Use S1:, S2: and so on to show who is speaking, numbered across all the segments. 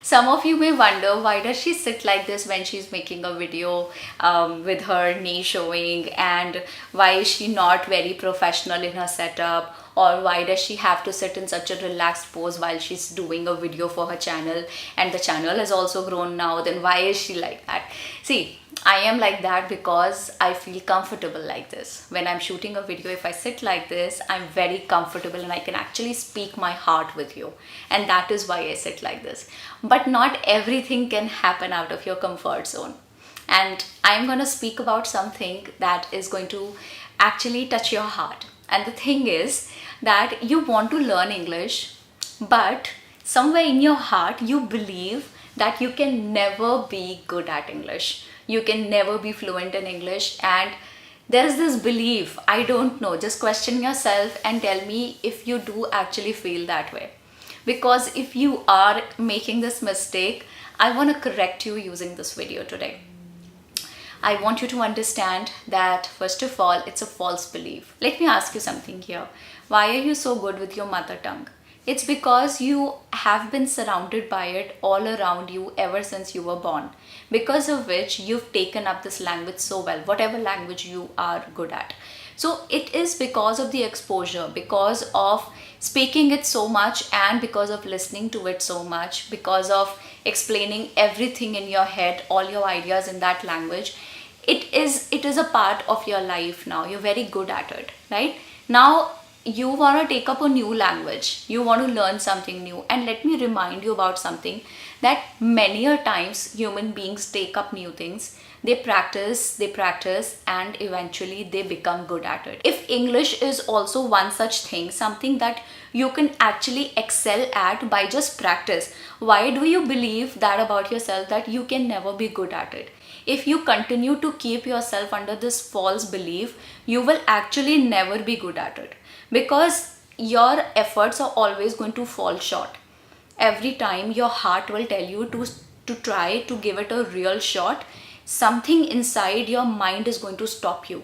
S1: Some of you may wonder, why does she sit like this when she's making a video with her knee showing, and why is she not very professional in her setup, or why does she have to sit in such a relaxed pose while she's doing a video for her channel, and the channel has also grown now, then why is she like that? See, I am like that because I feel comfortable like this. When I'm shooting a video, if I sit like this, I'm very comfortable and I can actually speak my heart with you. And that is why I sit like this. But not everything can happen out of your comfort zone. And I'm going to speak about something that is going to actually touch your heart. And the thing is that you want to learn English, but somewhere in your heart, you believe that you can never be good at English. You can never be fluent in English, and there is this belief. I don't know, just question yourself and tell me if you do actually feel that way. Because if you are making this mistake, I want to correct you using this video today. I want you to understand that first of all, it's a false belief. Let me ask you something here. Why are you so good with your mother tongue? It's because you have been surrounded by it all around you ever since you were born, because of which you've taken up this language so well, whatever language you are good at. So it is because of the exposure, because of speaking it so much, and because of listening to it so much, because of explaining everything in your head, all your ideas in that language. It is a part of your life now. You're very good at it, right? Now you want to take up a new language, you want to learn something new. And let me remind you about something, that many a times human beings take up new things, they practice, and eventually they become good at it. If English is also one such thing, something that you can actually excel at by just practice, why do you believe that about yourself, that you can never be good at it? If you continue to keep yourself under this false belief, you will actually never be good at it, because your efforts are always going to fall short. Every time your heart will tell you to try to give it a real shot, something inside your mind is going to stop you,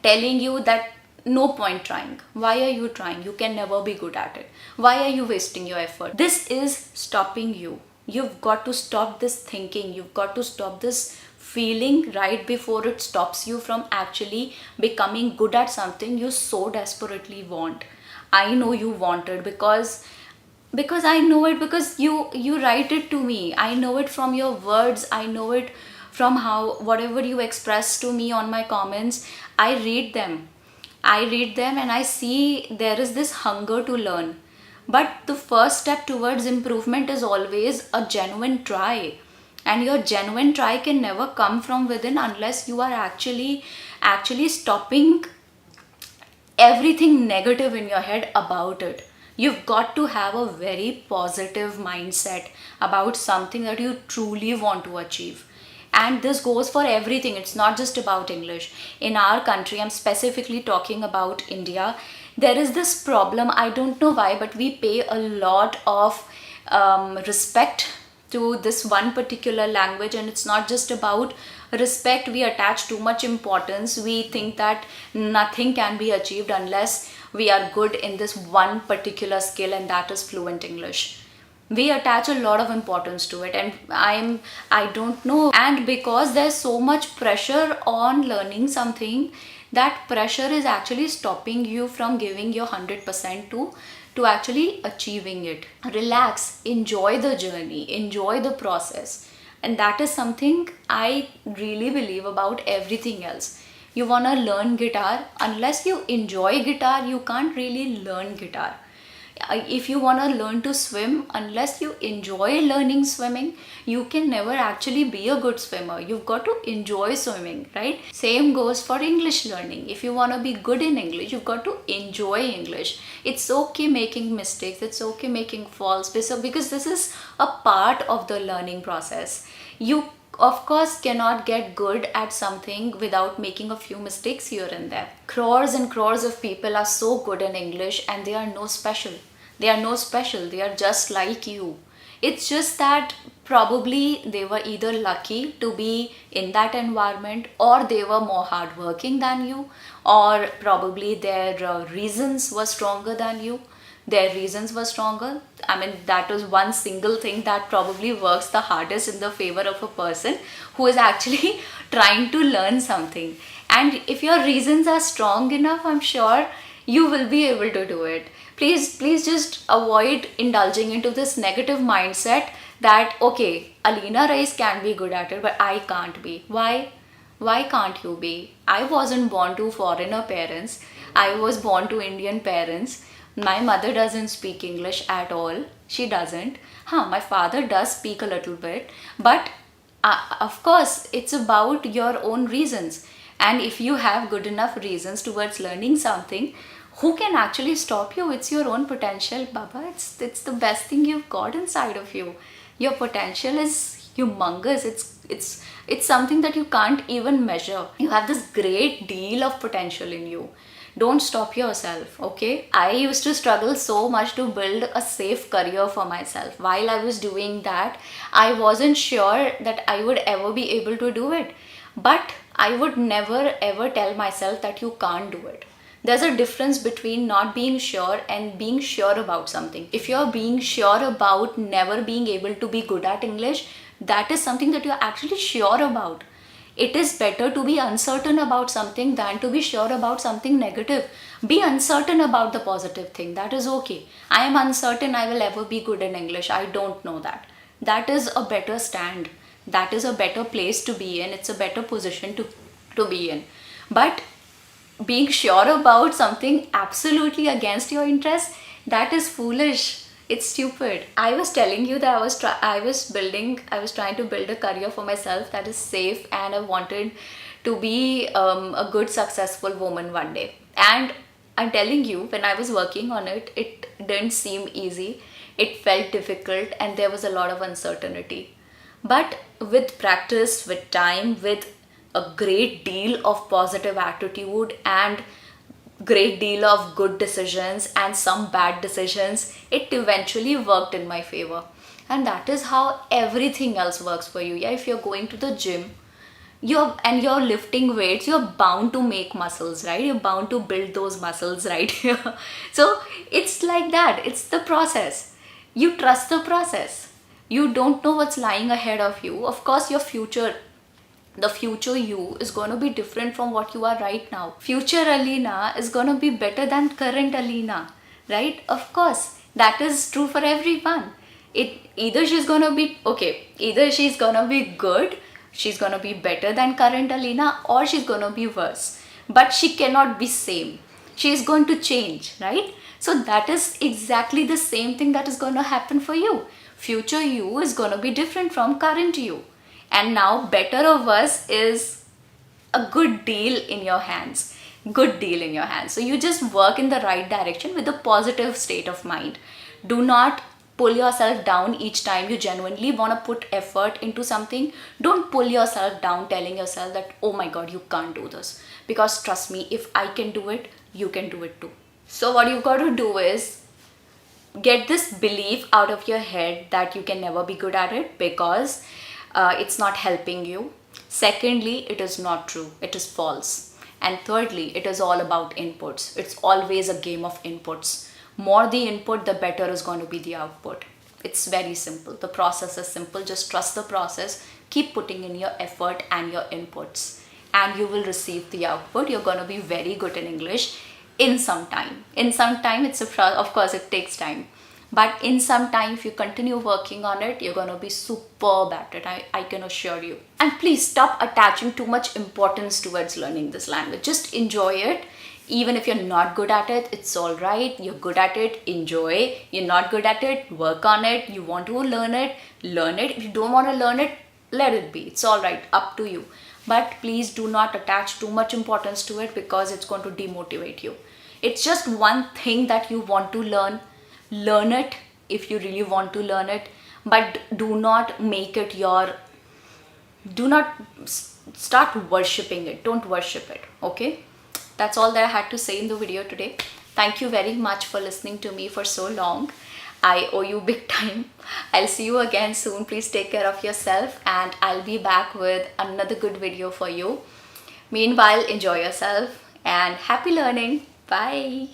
S1: telling you that no point trying. Why are you trying? You can never be good at it. Why are you wasting your effort? This is stopping you. You've got to stop this thinking. You've got to stop this feeling right before it stops you from actually becoming good at something you so desperately want. I know you want it because I know it, because you write it to me. I know it from your words. I know it from how whatever you express to me on my comments. I read them. And I see there is this hunger to learn. But the first step towards improvement is always a genuine try. And your genuine try can never come from within unless you are actually stopping everything negative in your head about it. You've got to have a very positive mindset about something that you truly want to achieve. And this goes for everything. It's not just about English. In our country, I'm specifically talking about India, there is this problem. I don't know why, but we pay a lot of respect to this one particular language. And it's not just about respect. We attach too much importance. We think that nothing can be achieved unless we are good in this one particular skill, and that is fluent English. We attach a lot of importance to it, and I don't know. And because there's so much pressure on learning something, that pressure is actually stopping you from giving your 100% to actually achieving it. Relax, enjoy the journey, enjoy the process. And that is something I really believe about everything else. You want to learn guitar, unless you enjoy guitar, you can't really learn guitar. If you want to learn to swim, unless you enjoy learning swimming, you can never actually be a good swimmer. You've got to enjoy swimming, right? Same goes for English learning. If you want to be good in English, you've got to enjoy English. It's okay making mistakes. It's okay making faults, because this is a part of the learning process. You of course cannot get good at something without making a few mistakes here and there. Crores and crores of people are so good in English, and they are no special. They are no special. They are just like you. It's just that probably they were either lucky to be in that environment, or they were more hardworking than you, or probably their reasons were stronger than you. their reasons were stronger. I mean, that is one single thing that probably works the hardest in the favor of a person who is actually trying to learn something. And if your reasons are strong enough, I'm sure you will be able to do it. Please just avoid indulging into this negative mindset that, okay, Alina Rice can be good at it, but I can't be. Why can't you be? I wasn't born to foreigner parents. I was born to Indian parents. My mother doesn't speak English at all. She doesn't. My father does speak a little bit, but of course, it's about your own reasons. And if you have good enough reasons towards learning something, who can actually stop you? It's your own potential, Baba. It's the best thing you've got inside of you. Your potential is humongous. It's something that you can't even measure. You have this great deal of potential in you. Don't stop yourself, okay? I used to struggle so much to build a safe career for myself. While I was doing that, I wasn't sure that I would ever be able to do it. But I would never ever tell myself that you can't do it. There's a difference between not being sure and being sure about something. If you're being sure about never being able to be good at English, that is something that you're actually sure about. It is better to be uncertain about something than to be sure about something negative. Be uncertain about the positive thing. That is okay. I am uncertain I will ever be good in English. I don't know that. That is a better stand. That is a better place to be in. It's a better position to be in. But being sure about something absolutely against your interest, that is foolish. It's stupid. I was telling you that I was trying to build a career for myself that is safe, and I wanted to be a good successful woman one day. And I'm telling you, when I was working on it, it didn't seem easy. It felt difficult and there was a lot of uncertainty. But with practice, with time, with a great deal of positive attitude and great deal of good decisions and some bad decisions, it eventually worked in my favor. And that is how everything else works for you. Yeah, if you're going to the gym, you're lifting weights, you're bound to make muscles, right? You're bound to build those muscles, right? So it's like that. It's the process. You trust the process. You don't know what's lying ahead of you. Of course, the future you is going to be different from what you are right now. Future Alina is going to be better than current Alina, right? Of course, that is true for everyone. Either she's going to be either she's going to be good, she's going to be better than current Alina, or she's going to be worse. But she cannot be same. She is going to change, right? So that is exactly the same thing that is going to happen for you. Future you is going to be different from current you. And now better or worse is a good deal in your hands. Good deal in your hands. So you just work in the right direction with a positive state of mind. Do not pull yourself down each time you genuinely want to put effort into something. Don't pull yourself down telling yourself that, oh my God, you can't do this. Because trust me, if I can do it, you can do it too. So what you've got to do is get this belief out of your head that you can never be good at it, because it's not helping you. Secondly, it is not true. It is false. And thirdly, it is all about inputs. It's always a game of inputs. More the input, the better is going to be the output. It's very simple. The process is simple. Just trust the process. Keep putting in your effort and your inputs, and you will receive the output. You're going to be very good in English in some time. In some time, of course, it takes time. But in some time, if you continue working on it, you're going to be superb at it. I can assure you. And please stop attaching too much importance towards learning this language. Just enjoy it. Even if you're not good at it, it's all right. You're good at it, enjoy. You're not good at it, work on it. You want to learn it, learn it. If you don't want to learn it, let it be. It's all right, up to you. But please do not attach too much importance to it, because it's going to demotivate you. It's just one thing that you want to learn. Learn it if you really want to learn it, but do not make it do not start worshipping it. Don't worship it, okay? That's all that I had to say in the video today. Thank you very much for listening to me for so long. I owe you big time. I'll see you again soon. Please take care of yourself, and I'll be back with another good video for you. Meanwhile, enjoy yourself and happy learning. Bye.